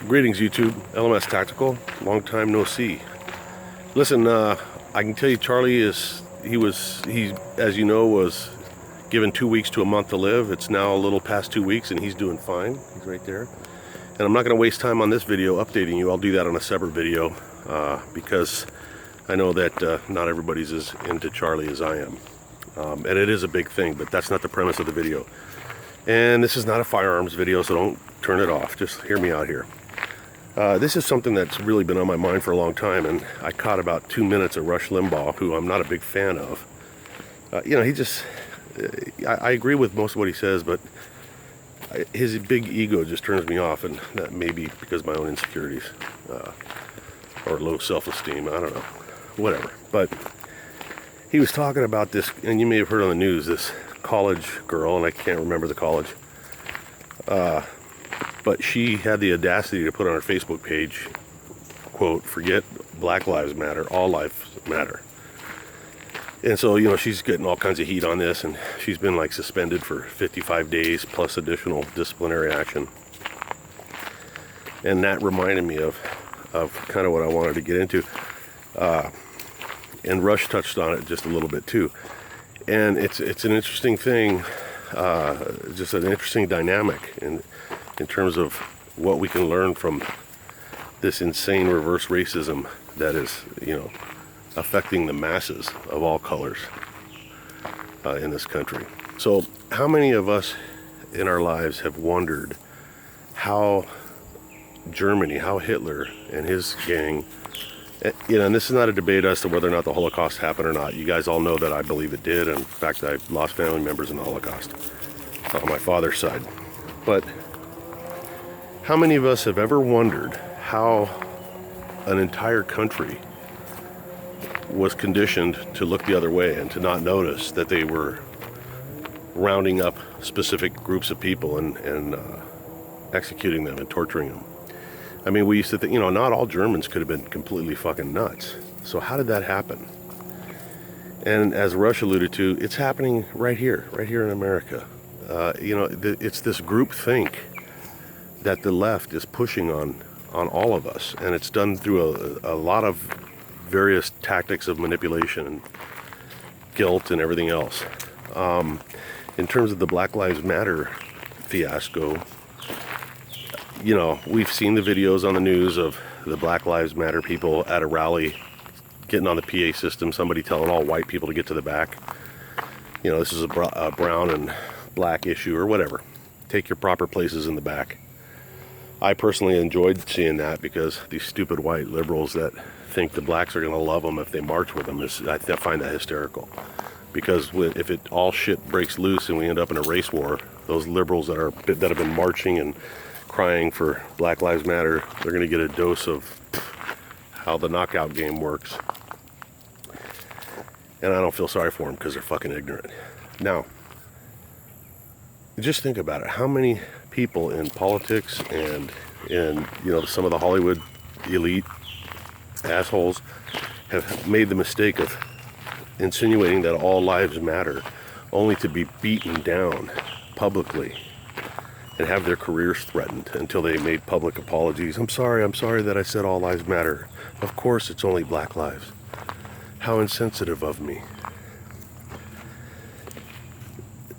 Greetings, YouTube. LMS Tactical. Long time no see. Listen, I can tell you, Charlie he as you know, was given 2 weeks to a month to live. It's now a little past 2 weeks, and he's doing fine. He's right there. And I'm not going to waste time on this video updating you. I'll do that on a separate video because I know that not everybody's as into Charlie as I am. And it is a big thing, but that's not the premise of the video. And this is not a firearms video, so don't turn it off. Just hear me out here. This is something that's really been on my mind for a long time, and I caught about 2 minutes of Rush Limbaugh, who I'm not a big fan of. He just, I agree with most of what he says, but his big ego just turns me off, and that may be because of my own insecurities, or low self-esteem, I don't know, whatever. But he was talking about this, and you may have heard on the news, this college girl, and I can't remember the college, but she had the audacity to put on her Facebook page, quote, "Forget Black Lives Matter, all lives matter." And so, she's getting all kinds of heat on this, and she's been like suspended for 55 days plus additional disciplinary action. And that reminded me of kind of what I wanted to get into. And Rush touched on it just a little bit too. And it's an interesting thing, just an interesting dynamic in terms of what we can learn from this insane reverse racism that is, affecting the masses of all colors in this country. So how many of us in our lives have wondered how Germany, how Hitler and his gang, and this is not a debate as to whether or not the Holocaust happened or not. You guys all know that I believe it did, and in fact I lost family members in the Holocaust on my father's side. But how many of us have ever wondered how an entire country was conditioned to look the other way and to not notice that they were rounding up specific groups of people and executing them and torturing them? I mean, we used to think, not all Germans could have been completely fucking nuts. So how did that happen? And as Rush alluded to, it's happening right here in America. It's this group think that the left is pushing on all of us, and it's done through a lot of various tactics of manipulation and guilt and everything else. In terms of the Black Lives Matter fiasco, we've seen the videos on the news of the Black Lives Matter people at a rally getting on the PA system, somebody telling all white people to get to the back. This is a brown and black issue or whatever. Take your proper places in the back. I personally enjoyed seeing that because these stupid white liberals that think the blacks are going to love them if they march with them, I find that hysterical. Because if it all shit breaks loose and we end up in a race war, those liberals that have been marching and crying for Black Lives Matter, they're going to get a dose of how the knockout game works. And I don't feel sorry for them because they're fucking ignorant. Now, just think about it. How many people in politics and in some of the Hollywood elite assholes have made the mistake of insinuating that all lives matter, only to be beaten down publicly and have their careers threatened until they made public apologies. I'm sorry that I said all lives matter. Of course it's only black lives. How insensitive of me.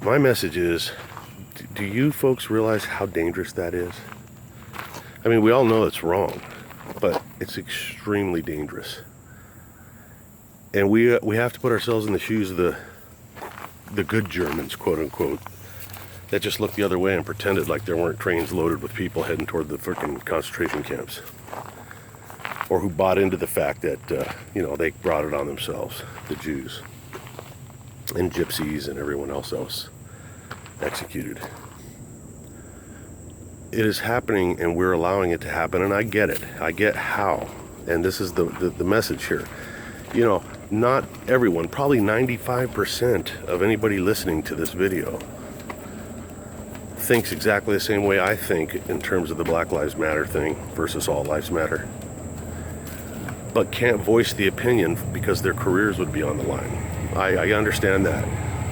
My message is, do you folks realize how dangerous that is? I mean, we all know it's wrong, but it's extremely dangerous. And we have to put ourselves in the shoes of the good Germans, quote unquote, that just looked the other way and pretended like there weren't trains loaded with people heading toward the freaking concentration camps. Or who bought into the fact that, they brought it on themselves, the Jews. And gypsies and everyone else executed. It is happening, and we're allowing it to happen, and I get it. I get how. And this is the message here. Not everyone, probably 95% of anybody listening to this video thinks exactly the same way I think in terms of the Black Lives Matter thing versus all lives matter, but can't voice the opinion because their careers would be on the line. I understand that.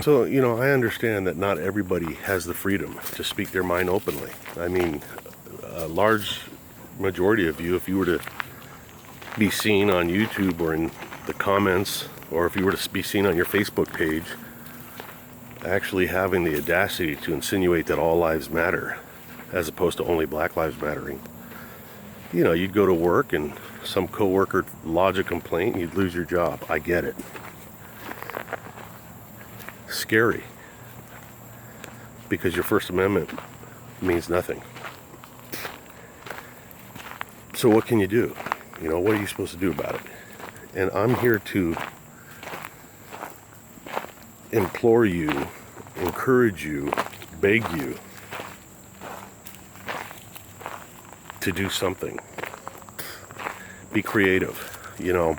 So, I understand that not everybody has the freedom to speak their mind openly. I mean, a large majority of you, if you were to be seen on YouTube or in the comments, or if you were to be seen on your Facebook page, actually having the audacity to insinuate that all lives matter, as opposed to only Black lives mattering. You know, you'd go to work and some coworker lodge a complaint and you'd lose your job. I get it. Scary. Because your First Amendment means nothing. So what can you do? You know, what are you supposed to do about it? And I'm here to implore you, encourage you, beg you to do something. Be creative. You know,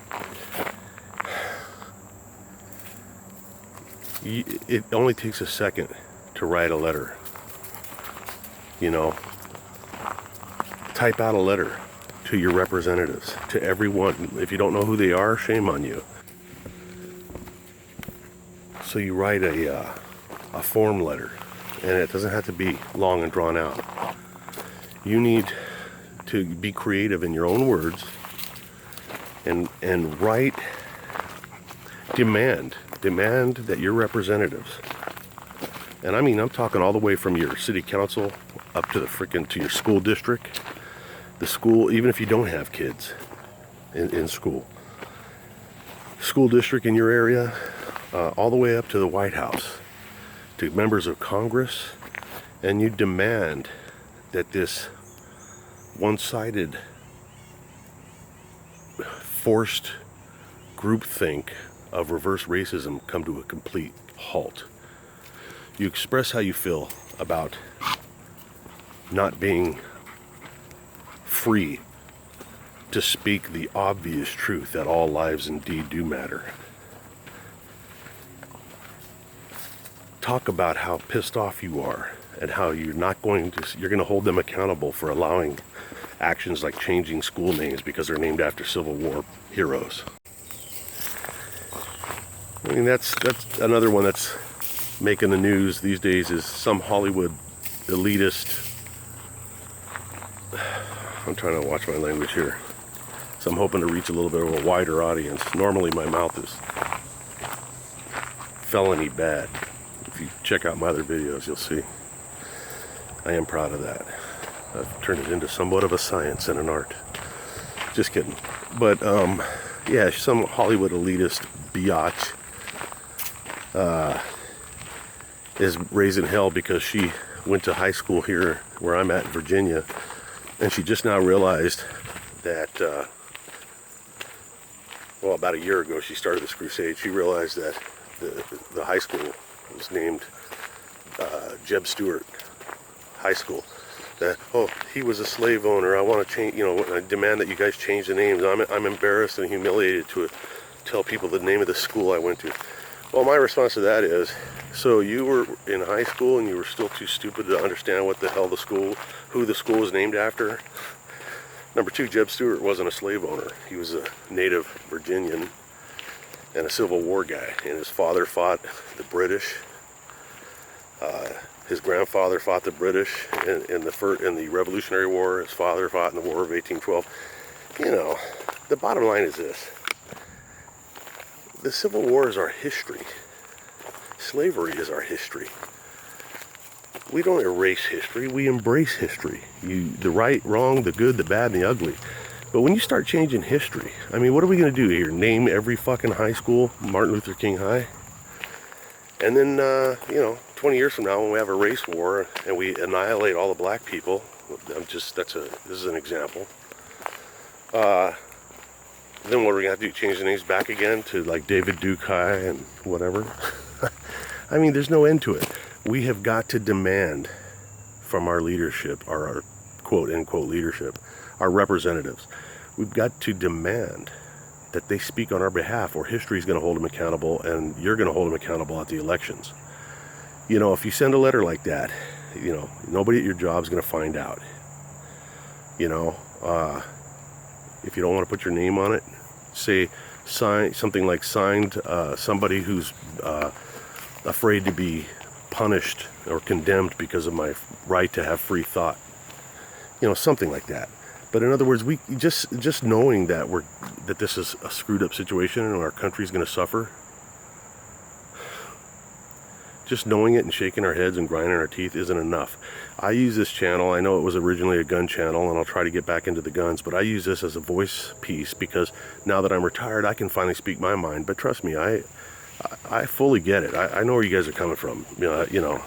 it only takes a second to write a letter. You know, type out a letter to your representatives, to everyone. If you don't know who they are, shame on you. So you write a form letter, and it doesn't have to be long and drawn out. You need to be creative in your own words and write, demand that your representatives, and I mean, I'm talking all the way from your city council up to to your school district, the school, even if you don't have kids in school district in your area, all the way up to the White House, to members of Congress, and you demand that this one-sided, forced groupthink of reverse racism come to a complete halt. You express how you feel about not being free to speak the obvious truth that all lives indeed do matter. Talk about how pissed off you are and how you're going to hold them accountable for allowing actions like changing school names because they're named after Civil War heroes. I mean, that's another one that's making the news these days, is some Hollywood elitist. I'm trying to watch my language here, so I'm hoping to reach a little bit of a wider audience. Normally my mouth is felony bad. If you check out my other videos, you'll see I am proud of that. I've turned it into somewhat of a science and an art. Just kidding. But yeah, some Hollywood elitist biatch is raising hell because she went to high school here where I'm at in Virginia, and she just now realized that well, about a year ago she started this crusade. She realized that the high school was named Jeb Stuart High School. That, oh, he was a slave owner. I want to change, you know, I demand that you guys change the names. I'm embarrassed and humiliated to tell people the name of the school I went to. Well, my response to that is, so you were in high school and you were still too stupid to understand what the hell who the school was named after? Number two, Jeb Stuart wasn't a slave owner. He was a native Virginian and a Civil War guy. And his father fought the British. His grandfather fought the British in the Revolutionary War. His father fought in the War of 1812. You know, the bottom line is this. The Civil War is our history. Slavery is our history. We don't erase history, we embrace history. The right, wrong, the good, the bad, and the ugly. But when you start changing history, I mean, what are we going to do here? Name every fucking high school Martin Luther King High? And then, you know, 20 years from now, when we have a race war and we annihilate all the black people, this is an example. Then what are we going to have to do? Change the names back again to like David Duke High and whatever? I mean, there's no end to it. We have got to demand from our leadership, our quote unquote leadership, our representatives, we've got to demand that they speak on our behalf, or history is going to hold them accountable, and you're going to hold them accountable at the elections. You know, if you send a letter like that, you know, nobody at your job is going to find out. You know, if you don't want to put your name on it, say something like signed somebody who's afraid to be punished or condemned because of my right to have free thought. You know, something like that. But in other words, we just knowing that that this is a screwed up situation and our country's going to suffer, just knowing it and shaking our heads and grinding our teeth isn't enough. I use this channel, I know it was originally a gun channel, and I'll try to get back into the guns, but I use this as a voice piece because now that I'm retired, I can finally speak my mind. But trust me, I fully get it. I know where you guys are coming from. You know,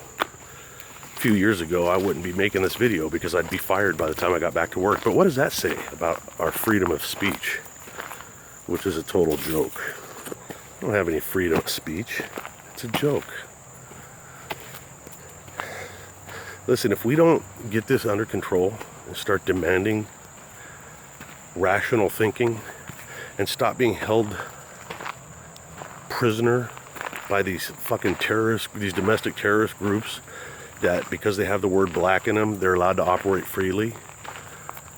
a few years ago, I wouldn't be making this video because I'd be fired by the time I got back to work. But what does that say about our freedom of speech? Which is a total joke. I don't have any freedom of speech. It's a joke. Listen, if we don't get this under control and start demanding rational thinking and stop being held prisoner by these fucking terrorists, these domestic terrorist groups that because they have the word black in them, they're allowed to operate freely.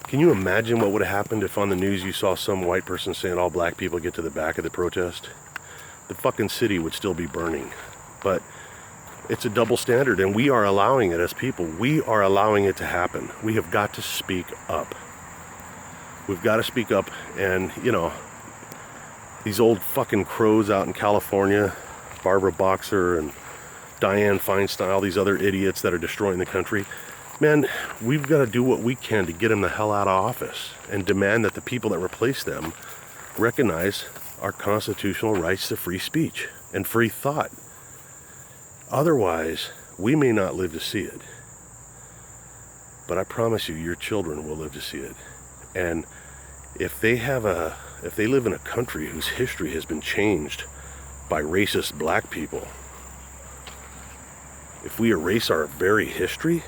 Can you imagine what would have happened if on the news you saw some white person saying all black people get to the back of the protest? The fucking city would still be burning. But it's a double standard, and we are allowing it as people. We are allowing it to happen. We have got to speak up. We've got to speak up, and, you know, these old fucking crows out in California, Barbara Boxer and Dianne Feinstein, all these other idiots that are destroying the country, man, we've got to do what we can to get them the hell out of office and demand that the people that replace them recognize our constitutional rights to free speech and free thought. Otherwise, we may not live to see it. But I promise you, your children will live to see it. And if they live in a country whose history has been changed by racist black people, if we erase our very history,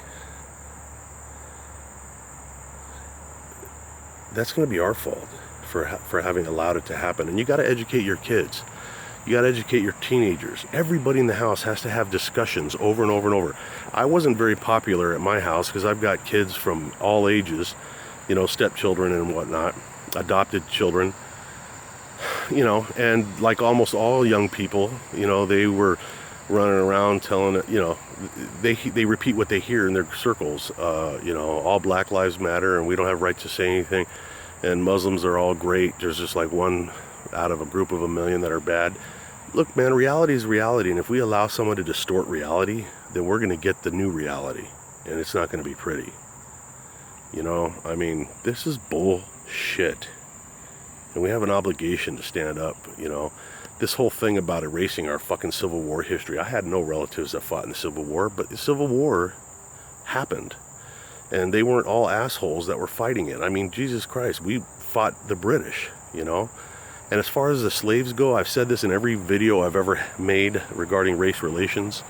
that's going to be our fault for having allowed it to happen. And you got to educate your kids. You got to educate your teenagers. Everybody in the house has to have discussions over and over and over. I wasn't very popular at my house because I've got kids from all ages, you know, stepchildren and whatnot, adopted children, you know, and like almost all young people, you know, they were running around telling it, you know, they repeat what they hear in their circles, you know, all Black Lives Matter and we don't have rights to say anything, and Muslims are all great. There's just like one out of a group of 1 million that are bad. Look, man, reality is reality, and if we allow someone to distort reality, then we're going to get the new reality, and it's not going to be pretty. You know, I mean, this is bullshit, and we have an obligation to stand up, you know. This whole thing about erasing our fucking Civil War history, I had no relatives that fought in the Civil War, but the Civil War happened, and they weren't all assholes that were fighting it. I mean, Jesus Christ, we fought the British, you know. And as far as the slaves go, I've said this in every video I've ever made regarding race relations.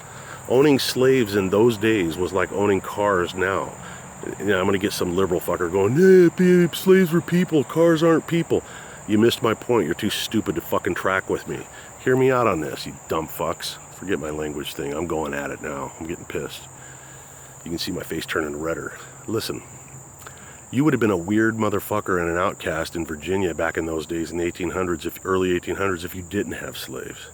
Owning slaves in those days was like owning cars now. You know, I'm going to get some liberal fucker going, "Hey, slaves were people, cars aren't people." You missed my point. You're too stupid to fucking track with me. Hear me out on this, you dumb fucks. Forget my language thing. I'm going at it now. I'm getting pissed. You can see my face turning redder. Listen. You would have been a weird motherfucker and an outcast in Virginia back in those days in the 1800s, early 1800s, if you didn't have slaves.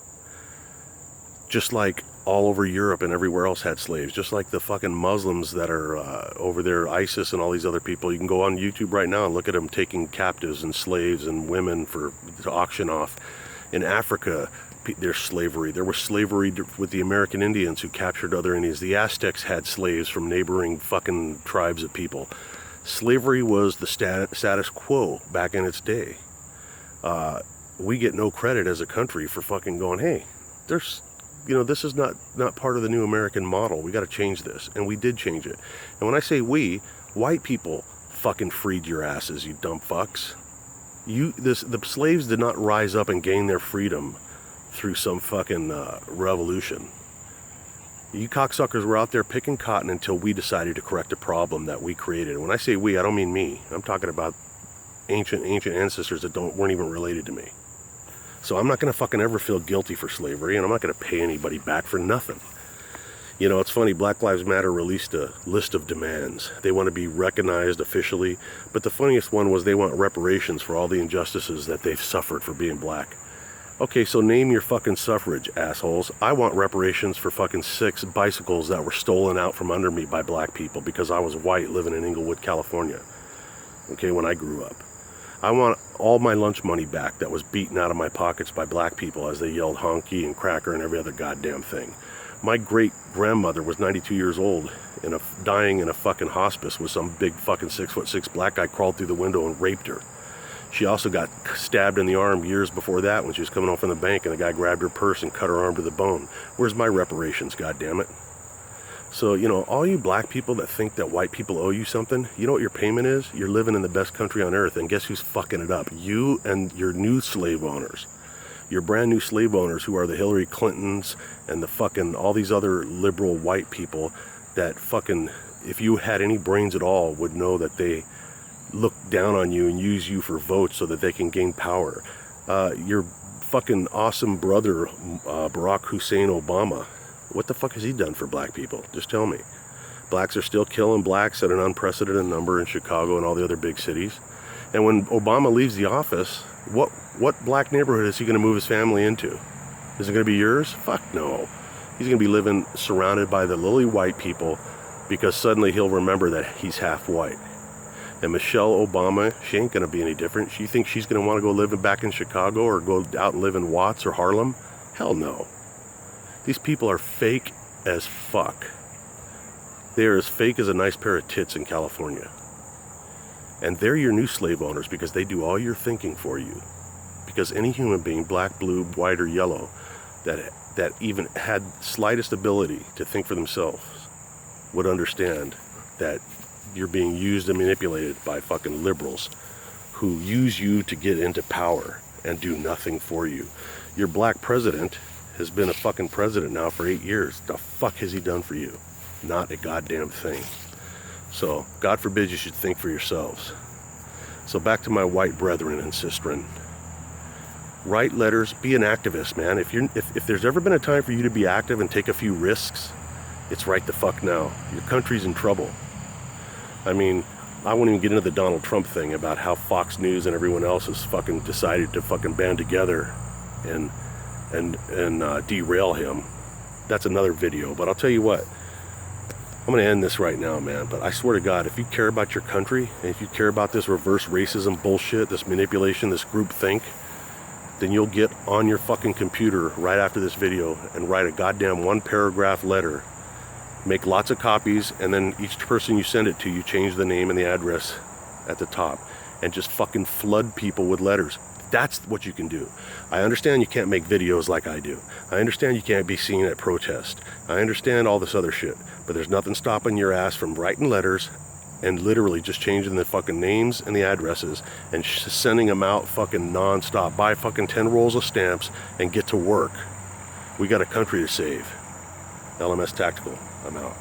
Just like all over Europe and everywhere else had slaves. Just like the fucking Muslims that are over there, ISIS and all these other people. You can go on YouTube right now and look at them taking captives and slaves and women to auction off. In Africa, there's slavery. There was slavery with the American Indians who captured other Indians. The Aztecs had slaves from neighboring fucking tribes of people. Slavery was the status quo back in its day. We get no credit as a country for fucking going, hey, there's, you know, this is not part of the new American model. We got to change this. And we did change it. And when I say we, white people fucking freed your asses, you dumb fucks. The slaves did not rise up and gain their freedom through some fucking revolution. You cocksuckers were out there picking cotton until we decided to correct a problem that we created. When I say we, I don't mean me. I'm talking about ancient ancestors that weren't even related to me. So I'm not going to fucking ever feel guilty for slavery, and I'm not going to pay anybody back for nothing. You know, it's funny, Black Lives Matter released a list of demands. They want to be recognized officially, but the funniest one was they want reparations for all the injustices that they've suffered for being black. Okay, so name your fucking suffrage, assholes. I want reparations for fucking 6 bicycles that were stolen out from under me by black people because I was white living in Inglewood, California. okay, when I grew up. I want all my lunch money back that was beaten out of my pockets by black people as they yelled honky and cracker and every other goddamn thing. My great-grandmother was 92 years old, dying in a fucking hospice with some big fucking 6'6" black guy crawled through the window and raped her. She also got stabbed in the arm years before that when she was coming home from the bank and the guy grabbed her purse and cut her arm to the bone. Where's my reparations, goddammit? So, you know, all you black people that think that white people owe you something, you know what your payment is? You're living in the best country on earth, and guess who's fucking it up? You and your new slave owners. Your brand new slave owners who are the Hillary Clintons and the fucking, all these other liberal white people that fucking, if you had any brains at all, would know that they look down on you and use you for votes so that they can gain power. Your fucking awesome brother, Barack Hussein Obama, what the fuck has he done for black people? Just tell me. Blacks are still killing blacks at an unprecedented number in Chicago and all the other big cities. And when Obama leaves the office, what black neighborhood is he going to move his family into? Is it going to be yours? Fuck no. He's going to be living surrounded by the lily white people because suddenly he'll remember that he's half white. And Michelle Obama, she ain't going to be any different. She thinks she's going to want to go live back in Chicago or go out and live in Watts or Harlem? Hell no. These people are fake as fuck. They are as fake as a nice pair of tits in California. And they're your new slave owners because they do all your thinking for you. Because any human being, black, blue, white, or yellow, that even had slightest ability to think for themselves would understand that you're being used and manipulated by fucking liberals who use you to get into power and do nothing for you. Your black president has been a fucking president now for 8 years. The fuck has he done for you? Not a goddamn thing. So, God forbid you should think for yourselves. So back to my white brethren and sistren. Write letters, be an activist, man. If there's ever been a time for you to be active and take a few risks, it's right the fuck now. Your country's in trouble. I mean, I won't even get into the Donald Trump thing about how Fox News and everyone else has fucking decided to fucking band together and derail him. That's another video, but I'll tell you what, I'm going to end this right now, man, but I swear to God, if you care about your country, and if you care about this reverse racism bullshit, this manipulation, this groupthink, then you'll get on your fucking computer right after this video and write a goddamn 1-paragraph letter, make lots of copies, and then each person you send it to, you change the name and the address at the top, and just fucking flood people with letters. That's what you can do. I understand you can't make videos like I do. I understand you can't be seen at protest. I understand all this other shit. But there's nothing stopping your ass from writing letters and literally just changing the fucking names and the addresses and sending them out fucking non-stop. Buy fucking 10 rolls of stamps and get to work. We got a country to save. LMS Tactical. I'm out.